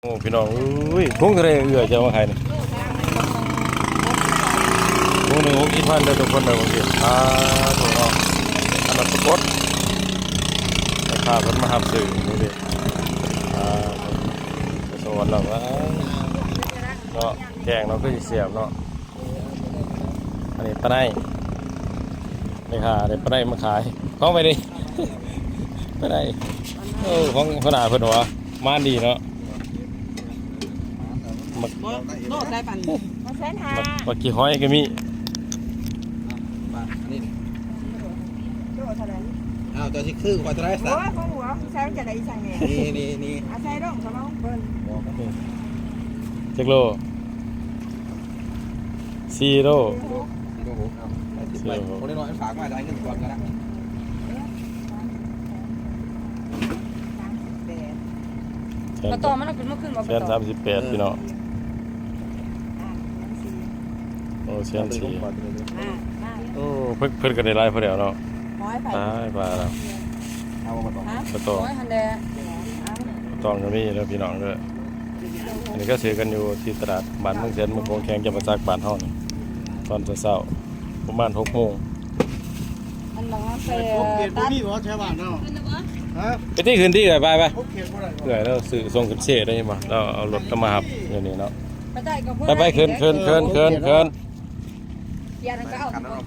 โอ้พี่น้องอุ้ยทุ่งทะเลเอือจะมาใครเนี่ยทุ่งหนึ่ง60,000เลยทุกคนเลยบางทีถูกเนาะอันนั้นสปอตราคาเพิ่นมาหับสื่อนี่ดิสวรรค์เราว่าเนาะแกงเนาะก็สิเสียบเนาะอันนี้ปลาไหนนี่ค่ะได้ปลาไหนมาขายของไปดิปลาไหนโอ้ของขนาดเพิ่นว่ามาดีเนาะโลดได้ปันมาเส้นหาปักกี้ห้อยก็มีโลดเท่าไหร่อ้าวจะสิคือว่าจะได้สักโอ้ยของหัวใช้จะได้สั่งไงนี่อาใช้ร่องสมองเบิ้ลจักโล4 โลคนน้อยฝากมาได้เงินก่อนกันนะมาต่อมันเป็นเมื่อคืนมา138พี่น้องโอ้เชียนสีโอ้เพิ่นก็ได้หลายพอแล้วเนาะน้อยไปตายปลาแล้วเอามาต่อปลาตองน้อยฮันเดตองก็มีแล้วพี่น้องด้วยอันนี้ก็ซื้อกันอยู่ที่ตลาดบ้านเมืองแสนเมืองโขงแขงจำปาสักบ้านเฮานี่ตอนเช้าๆประมาณ 6 โมงอันหลังเฟตัดพี่บอกใช่บ้านเนาะฮะไปที่คืนที่ไปเผื่อเราซื้อส่งขึ้นเสียได้บ่เราเอารถมาหับอย่างนี้เนาะไปขึ้นเกียร์ก็เอา